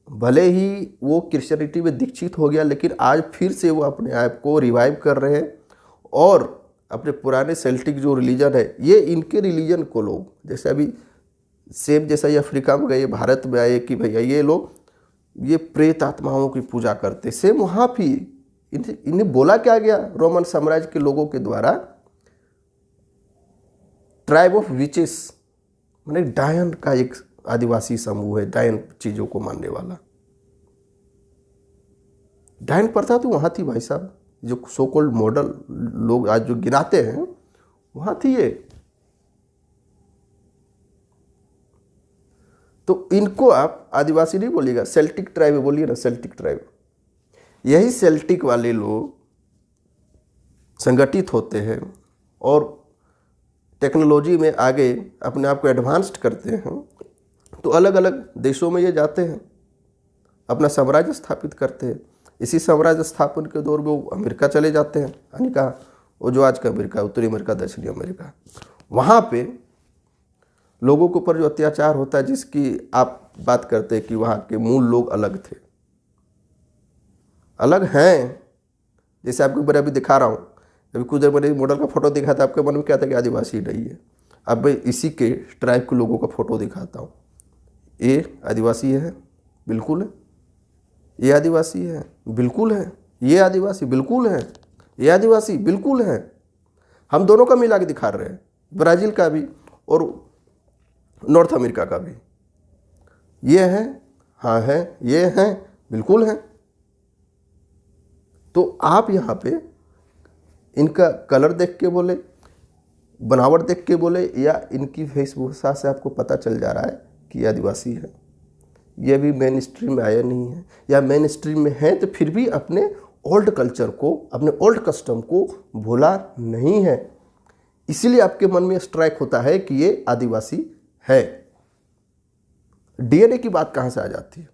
भले ही वो क्रिश्चियनिटी में दीक्षित हो गया, लेकिन आज फिर से वो अपने आप को रिवाइव कर रहे हैं और अपने पुराने सेल्टिक जो रिलीजन है, ये इनके रिलीजन को लोग, जैसे अभी सेम जैसा ये अफ्रीका में गए, भारत में आए कि भैया ये लोग ये प्रेत आत्माओं की पूजा करते, सेम वहाँ भी इन्हें बोला क्या गया रोमन साम्राज्य के लोगों के द्वारा? ट्राइब ऑफ विचेस, माने डायन का एक आदिवासी समूह है, डायन चीजों को मानने वाला। डायन प्रथा तो वहाँ थी भाई साहब, जो सो कॉल्ड मॉडल लोग आज जो गिनाते हैं वहाँ थी ये। तो इनको आप आदिवासी नहीं बोलिएगा, सेल्टिक ट्राइब बोलिए ना, सेल्टिक ट्राइब। यही सेल्टिक वाले लोग संगठित होते हैं और टेक्नोलॉजी में आगे अपने आप को एडवांस्ड करते हैं, तो अलग अलग देशों में ये जाते हैं, अपना साम्राज्य स्थापित करते हैं। इसी साम्राज्य स्थापन के दौर में वो अमेरिका चले जाते हैं, यानी कहा वो जो आज का अमेरिका, उत्तरी अमेरिका, दक्षिणी अमेरिका। वहाँ पे लोगों के ऊपर जो अत्याचार होता है, जिसकी आप बात करते हैं कि वहाँ के मूल लोग अलग थे, अलग हैं। जैसे आपको मैं अभी दिखा रहा हूँ, अभी कुछ देर मैंने मॉडल का फोटो दिखा था, आपके मन में क्या था कि आदिवासी नहीं है। अब मैं इसी के ट्राइब के लोगों का फोटो दिखाता हूँ। ये आदिवासी है, बिल्कुल है। ये आदिवासी है, बिल्कुल है। ये आदिवासी बिल्कुल है। ये आदिवासी बिल्कुल हैं। हम दोनों का मिला के दिखा रहे हैं, ब्राज़ील का भी और नॉर्थ अमेरिका का भी। ये हैं, हाँ हैं, ये हैं, बिल्कुल हैं। तो आप यहाँ पे इनका कलर देख के बोले, बनावट देख के बोले, या इनकी वेशभूषा से आपको पता चल जा रहा है कि ये आदिवासी है। ये भी मेन स्ट्रीम में आया नहीं है, या मेन स्ट्रीम में है तो फिर भी अपने ओल्ड कल्चर को, अपने ओल्ड कस्टम को भूला नहीं है। इसीलिए आपके मन में स्ट्राइक होता है कि ये आदिवासी है। डीएनए की बात कहाँ से आ जाती है?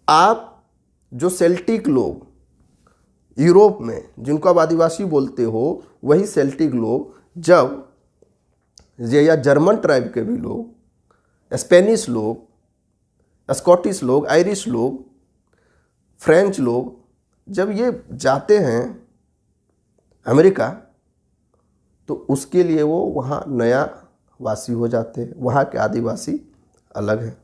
आप जो सेल्टिक लोग यूरोप में, जिनको आप आदिवासी बोलते हो, वही सेल्टिक लोग जब या जर्मन ट्राइब के भी लोग, स्पेनिश लोग, स्कॉटिश लोग, आयरिश लोग, फ्रेंच लोग, जब ये जाते हैं अमेरिका, तो उसके लिए वो वहाँ नया वासी हो जाते हैं। वहाँ के आदिवासी अलग है।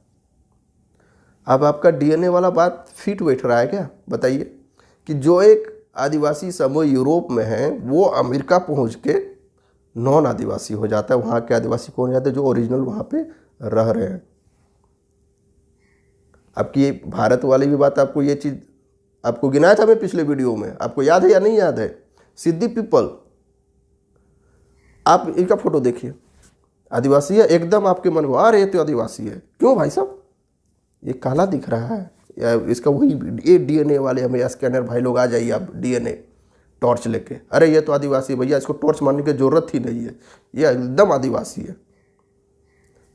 अब आपका डीएनए वाला बात फिट बैठ रहा है क्या? बताइए कि जो एक आदिवासी समूह यूरोप में है, वो अमेरिका पहुँच के नॉन आदिवासी हो जाता है। वहाँ के आदिवासी कौन हो जाते हैं? जो ओरिजिनल वहाँ पे रह रहे हैं। आपकी ये भारत वाली भी बात, आपको ये चीज़ आपको गिनाया था मैं पिछले वीडियो में, आपको याद है या नहीं याद है? सिद्धि पीपल, आप इनका फोटो देखिए, आदिवासी है एकदम, आपके मन में अरे ये तो आदिवासी है। क्यों भाई साहब? ये काला दिख रहा है, या इसका वही ये डीएनए वाले हमें स्कैनर भाई लोग आ जाइए आप डीएनए टॉर्च लेके, अरे ये तो आदिवासी है भैया, इसको टॉर्च मारने की जरूरत ही नहीं है, ये एकदम आदिवासी है।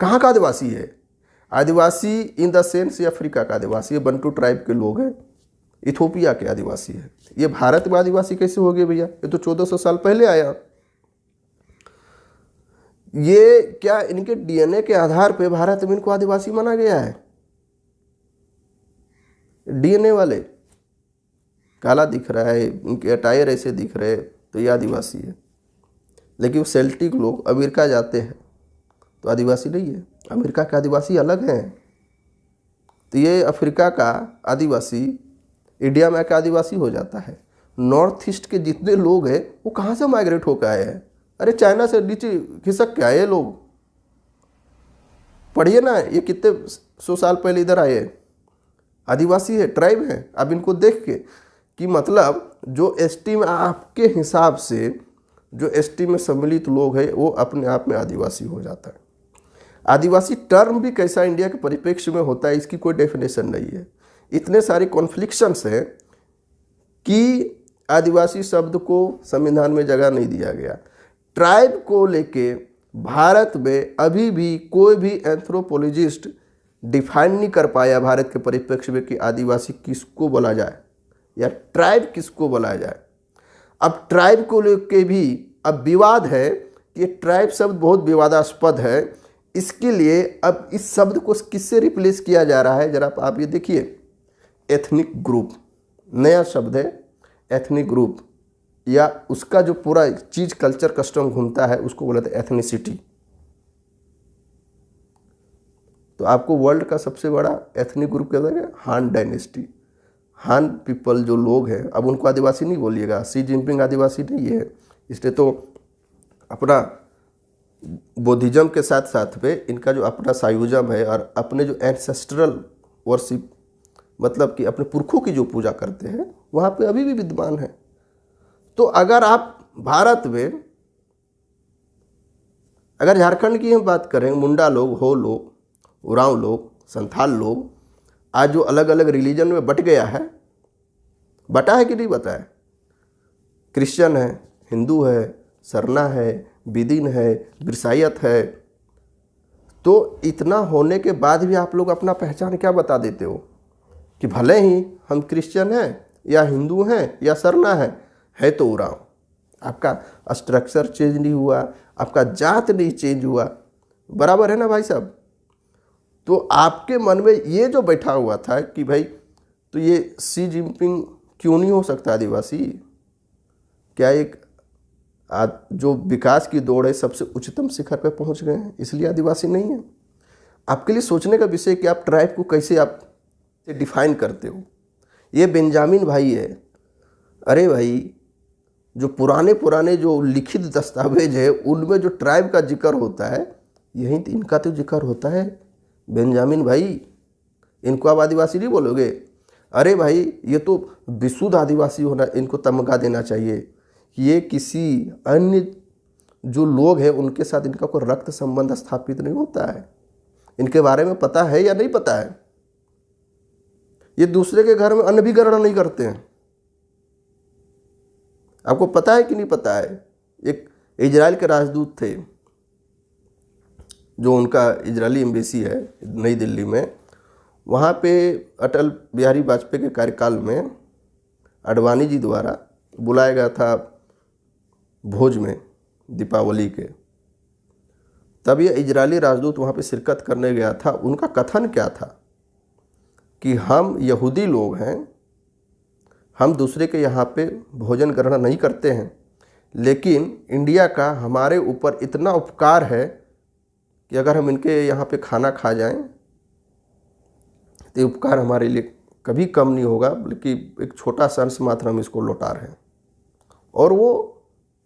कहाँ का आदिवासी है? आदिवासी इन द सेंस ये अफ्रीका का आदिवासी है, बंटू ट्राइब के लोग हैं, इथोपिया के आदिवासी है। ये भारत में आदिवासी कैसे हो गए भैया? ये तो 1400 साल पहले आया। ये क्या इनके डीएनए के आधार पे भारत में इनको आदिवासी माना गया है? डीएनए वाले काला दिख रहा है, इनके अटायर ऐसे दिख रहे, तो ये आदिवासी है। लेकिन वो सेल्टिक लोग अमेरिका जाते हैं तो आदिवासी नहीं है, अमेरिका के आदिवासी अलग हैं। तो ये अफ्रीका का आदिवासी इंडिया में आकर आदिवासी हो जाता है। नॉर्थ ईस्ट के जितने लोग हैं वो कहाँ से माइग्रेट होकर आए हैं? अरे चाइना से नीचे खिसक के आए लोग। पढ़िए ना, ये कितने 100 साल पहले इधर आए, आदिवासी है, ट्राइब है। अब इनको देख के कि मतलब जो एसटी में आपके हिसाब से जो एसटी में सम्मिलित लोग हैं वो अपने आप में आदिवासी हो जाता है। आदिवासी टर्म भी कैसा इंडिया के परिप्रेक्ष्य में होता है इसकी कोई डेफिनेशन नहीं है। इतने सारे कॉन्फ्लिक्शंस हैं कि आदिवासी शब्द को संविधान में जगह नहीं दिया गया। ट्राइब को लेके भारत में अभी भी कोई भी एंथ्रोपोलॉजिस्ट डिफाइन नहीं कर पाया भारत के परिप्रेक्ष्य में कि आदिवासी किसको बोला जाए या ट्राइब किसको बोला जाए। अब ट्राइब को लेके भी अब विवाद है कि ट्राइब शब्द बहुत विवादास्पद है। इसके लिए अब इस शब्द को किससे रिप्लेस किया जा रहा है? जरा आप ये देखिए, एथनिक ग्रुप नया शब्द है। एथनिक ग्रुप या उसका जो पूरा चीज कल्चर कस्टम घूमता है उसको बोलते हैं एथनिसिटी। तो आपको वर्ल्ड का सबसे बड़ा एथनिक ग्रुप क्या है? हान डायनेस्टी। हान पीपल जो लोग हैं, अब उनको आदिवासी नहीं बोलिएगा, शी जिनपिंग आदिवासी नहीं है। इसलिए तो अपना बौद्धिज्म के साथ साथ में इनका जो अपना सायुज्म है और अपने जो एंसेस्ट्रल वर्शिप, मतलब कि अपने पुरखों की जो पूजा करते हैं, वहाँ पे अभी भी विद्यमान है। तो अगर आप भारत में, अगर झारखंड की हम बात करें, मुंडा लोग, हो लोग, उरांव लोग, संथाल लोग, आज जो अलग अलग रिलीजन में बट गया है, बटा है कि नहीं बता है? क्रिश्चियन है, हिंदू है, सरना है, बिदिन है, बिरसायत है। तो इतना होने के बाद भी आप लोग अपना पहचान क्या बता देते हो कि भले ही हम क्रिश्चियन हैं या हिंदू हैं या सरना है तो उरांव। आपका स्ट्रक्चर चेंज नहीं हुआ, आपका जात नहीं चेंज हुआ, बराबर है ना भाई साहब? तो आपके मन में ये जो बैठा हुआ था कि भाई तो ये शी जिनपिंग क्यों नहीं हो सकता आदिवासी? क्या एक जो विकास की दौड़ है सबसे उच्चतम शिखर पे पहुंच गए हैं इसलिए आदिवासी नहीं है? आपके लिए सोचने का विषय कि आप ट्राइब को कैसे आप डिफाइन करते हो। ये बेंजामिन भाई है, अरे भाई जो पुराने पुराने जो लिखित दस्तावेज है उनमें जो ट्राइब का जिक्र होता है, यहीं तो इनका तो जिक्र होता है। बेंजामिन भाई, इनको आप आदिवासी नहीं बोलोगे? अरे भाई, ये तो विशुद्ध आदिवासी होना, इनको तमगा देना चाहिए। ये किसी अन्य जो लोग हैं उनके साथ इनका कोई रक्त संबंध स्थापित नहीं होता है। इनके बारे में पता है या नहीं पता है? ये दूसरे के घर में अन्न भी ग्रहण नहीं करते हैं। आपको पता है कि नहीं पता है? एक इजराइल के राजदूत थे, जो उनका इजरायली एम्बेसी है नई दिल्ली में, वहाँ पे अटल बिहारी वाजपेयी के कार्यकाल में आडवाणी जी द्वारा बुलाया गया था भोज में दीपावली के। तब ये इजरायली राजदूत वहाँ पे शिरकत करने गया था। उनका कथन क्या था कि हम यहूदी लोग हैं, हम दूसरे के यहाँ पे भोजन ग्रहण नहीं करते हैं, लेकिन इंडिया का हमारे ऊपर इतना उपकार है कि अगर हम इनके यहाँ पे खाना खा जाएं तो ये उपकार हमारे लिए कभी कम नहीं होगा, बल्कि एक छोटा सा अंश मात्र हम इसको लौटा रहे हैं। और वो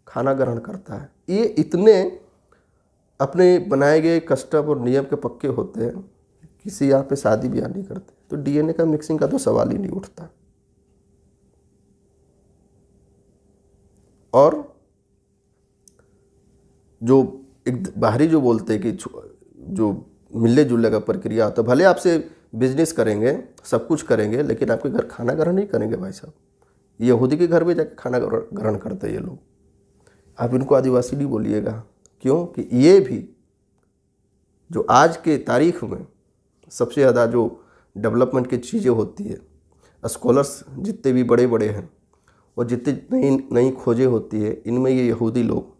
खाना ग्रहण करता है। ये इतने अपने बनाए गए कस्टम और नियम के पक्के होते हैं, किसी यहाँ पे शादी ब्याह नहीं करते। तो डीएनए का मिक्सिंग का तो सवाल ही नहीं उठता। और जो एक बाहरी जो बोलते हैं कि जो मिलने जुलने का प्रक्रिया होता है, भले आपसे बिजनेस करेंगे, सब कुछ करेंगे, लेकिन आपके घर खाना ग्रहण नहीं करेंगे भाई साहब। यहूदी के घर में जाकर खाना ग्रहण करते हैं ये लोग। आप इनको आदिवासी नहीं बोलिएगा। क्यों? कि ये भी जो आज के तारीख में सबसे ज़्यादा जो डेवलपमेंट की चीज़ें होती है, स्कॉलर्स जितने भी बड़े बड़े हैं और जितनी नई नई खोजें होती है, इनमें ये यहूदी लोग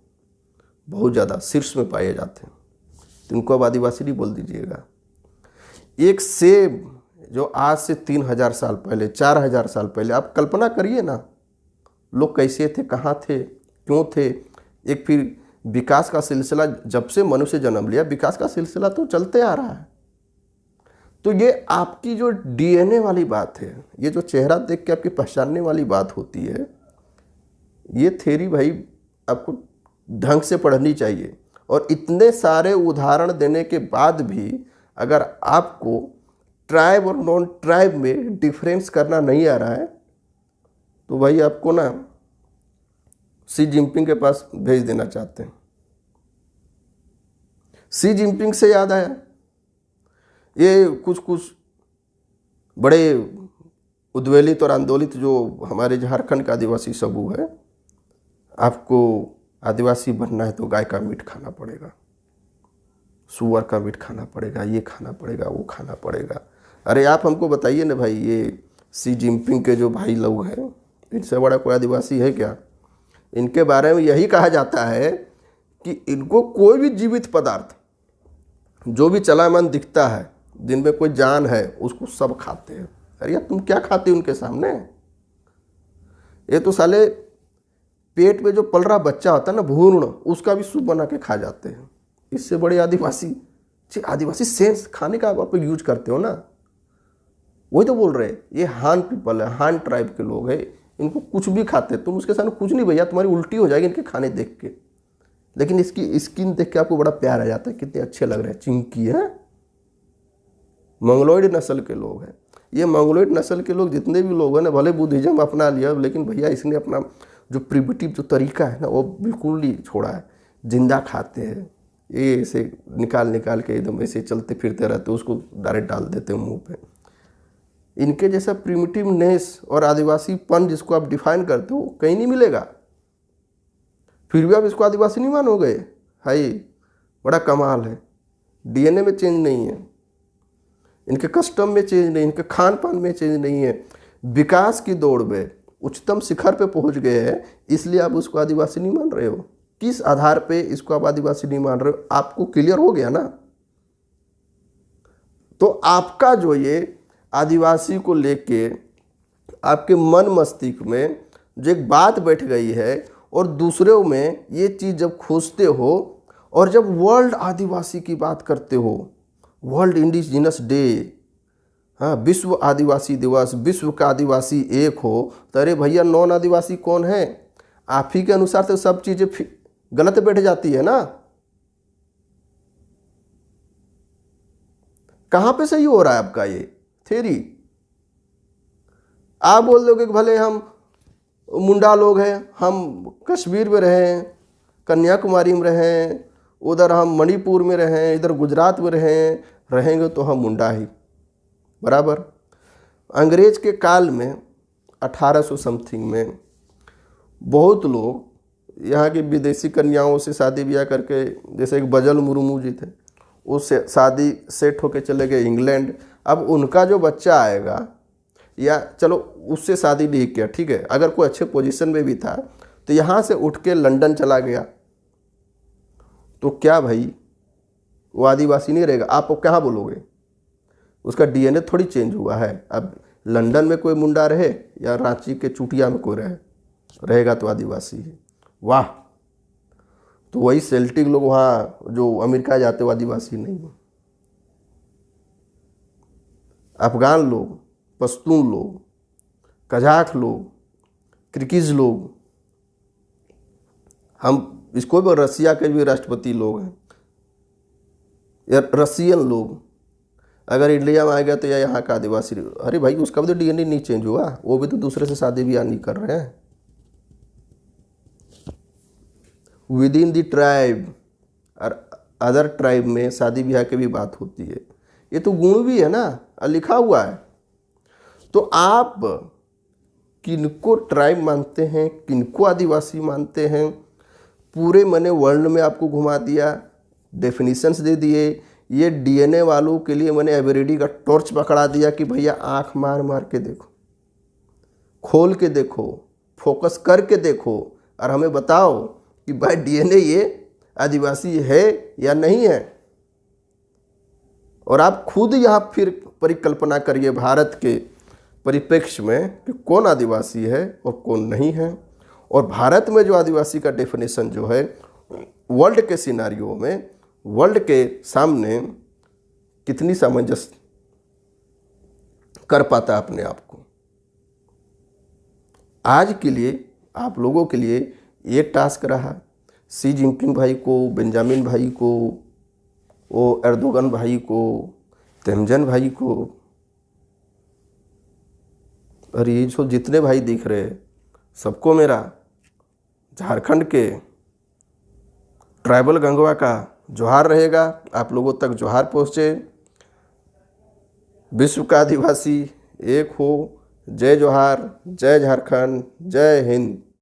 बहुत ज़्यादा शीर्ष में पाए जाते हैं। तो इनको अब आदिवासी नहीं बोल दीजिएगा। एक सेब जो आज से 3000 साल पहले, 4000 साल पहले, आप कल्पना करिए ना, लोग कैसे थे, कहाँ थे, क्यों थे। एक फिर विकास का सिलसिला, जब से मनुष्य जन्म लिया विकास का सिलसिला तो चलते आ रहा है। तो ये आपकी जो डीएनए वाली बात है, ये जो चेहरा देख के आपकी पहचानने वाली बात होती है, ये थ्योरी भाई आपको ढंग से पढ़नी चाहिए। और इतने सारे उदाहरण देने के बाद भी अगर आपको ट्राइब और नॉन ट्राइब में डिफरेंस करना नहीं आ रहा है, तो भाई आपको ना शी जिनपिंग के पास भेज देना चाहते हैं। शी जिनपिंग से याद आया, ये कुछ बड़े उद्वेलित और आंदोलित जो हमारे झारखंड का आदिवासी समूह है, आपको आदिवासी बनना है तो गाय का मीट खाना पड़ेगा, सुअर का मीट खाना पड़ेगा, ये खाना पड़ेगा, वो खाना पड़ेगा। अरे आप हमको बताइए ना भाई, ये शी जिनपिंग के जो भाई लोग हैं, इनसे बड़ा कोई आदिवासी है क्या? इनके बारे में यही कहा जाता है कि इनको कोई भी जीवित पदार्थ जो भी चलामान दिखता है, जिनमें कोई जान है, उसको सब खाते हैं। अरे यार तुम क्या खाते हो उनके सामने? ये तो साले पेट में जो पल रहा बच्चा होता है ना, भ्रूण, उसका भी सूप बना के खा जाते हैं। इससे बड़े आदिवासी सेंस खाने का आप यूज करते हो ना। वही तो बोल रहे हैं, ये हान पीपल है, हान ट्राइब के लोग हैं, इनको कुछ भी खाते। तुम उसके सामने कुछ नहीं भैया, तुम्हारी उल्टी हो जाएगी इनके खाने देख के। लेकिन इसकी स्किन देख के आपको बड़ा प्यार आ जाता है, कितने अच्छे लग रहे हैं, चिंकी है। मंगलोइड नस्ल के लोग हैं ये। मंगलोइड नस्ल के लोग जितने भी लोग हैं ना, भले बुद्धिज्म अपना लिया, लेकिन भैया इसने अपना जो प्रिमिटिव जो तरीका है ना, वो बिल्कुल नहीं छोड़ा है। जिंदा खाते हैं, ये ऐसे निकाल के एकदम ऐसे चलते फिरते रहते, उसको डायरेक्ट डाल देते हैं मुंह पे। इनके जैसा प्रिमिटिवनेस और आदिवासीपन जिसको आप डिफाइन करते हो कहीं नहीं मिलेगा। फिर भी आप इसको आदिवासी नहीं मानोगे? हाय, बड़ा कमाल है। डीएनए में चेंज नहीं है, इनके कस्टम में चेंज नहीं, इनके खान पान में चेंज नहीं है। विकास की दौड़ में उच्चतम शिखर पे पहुंच गए हैं, इसलिए आप उसको आदिवासी नहीं मान रहे हो। किस आधार पे इसको आप आदिवासी नहीं मान रहे हो? आपको क्लियर हो गया ना। तो आपका जो ये आदिवासी को लेके आपके मन मस्तिष्क में जो एक बात बैठ गई है, और दूसरों में ये चीज़ जब खोजते हो, और जब वर्ल्ड आदिवासी की बात करते हो, वर्ल्ड इंडिजिनस डे, हाँ, विश्व आदिवासी दिवस, विश्व का आदिवासी एक हो, तो अरे भैया नॉन आदिवासी कौन है? आप ही के अनुसार तो सब चीज़ें गलत बैठ जाती है ना। कहाँ पे सही हो रहा है आपका ये थ्योरी? आप बोल दोगे कि भले हम मुंडा लोग हैं, हम कश्मीर में रहें, कन्याकुमारी में रहें, उधर हम मणिपुर में रहें, इधर गुजरात में रहेंगे तो हम मुंडा ही बराबर। अंग्रेज के काल में 1800 समथिंग में बहुत लोग यहाँ की विदेशी कन्याओं से शादी ब्याह करके, जैसे एक बजल मुर्मू जी थे, उससे शादी सेट होके चले गए इंग्लैंड। अब उनका जो बच्चा आएगा, या चलो उससे शादी नहीं किया, ठीक है, अगर कोई अच्छे पोजीशन में भी था तो यहाँ से उठ के लंदन चला गया, तो क्या भाई वो आदिवासी नहीं रहेगा? आप क्या बोलोगे? उसका डीएनए थोड़ी चेंज हुआ है। अब लंदन में कोई मुंडा रहे या रांची के चुटिया में कोई रहेगा तो आदिवासी है। वाह! तो वही सेल्टिक लोग वहाँ जो अमेरिका जाते वो आदिवासी नहीं है। अफगान लोग, पश्तून लोग, कजाक लोग, किर्गिज लोग, हम इसको भी रसिया के भी राष्ट्रपति लोग हैं, या रसियन लोग अगर इंडिया में आ गया तो या यहाँ का आदिवासी, अरे भाई उसका भी तो डीएनए नहीं चेंज हुआ, वो भी तो दूसरे से शादी ब्याह नहीं कर रहे हैं। विद इन द ट्राइब और अदर ट्राइब में शादी ब्याह की भी बात होती है। ये तो गुण भी है ना, लिखा हुआ है। तो आप किनको ट्राइब मानते हैं, किनको आदिवासी मानते हैं, पूरे मैंने वर्ल्ड में आपको घुमा दिया, डेफिनेशंस दे दिए। ये डीएनए वालों के लिए मैंने एवरेडी का टॉर्च पकड़ा दिया कि भैया आंख मार मार के देखो, खोल के देखो, फोकस करके देखो और हमें बताओ कि भाई डीएनए ये आदिवासी है या नहीं है। और आप खुद यहाँ फिर परिकल्पना करिए भारत के परिप्रेक्ष्य में कि कौन आदिवासी है और कौन नहीं है। और भारत में जो आदिवासी का डेफिनेशन जो है वर्ल्ड के सिनारियो में, वर्ल्ड के सामने कितनी सामंजस्य कर पाता अपने आप को। आज के लिए आप लोगों के लिए ये टास्क रहा, शी जिनपिंग भाई को, बेंजामिन भाई को, वो एर्दोगन भाई को, तेमजन भाई को, और ये जो जितने भाई दिख रहे सबको मेरा झारखंड के ट्राइबल गंगवा का जोहार रहेगा। आप लोगों तक जोहार पहुँचे। विश्व का आदिवासी एक हो। जय जोहार, जय झारखंड, जय हिंद।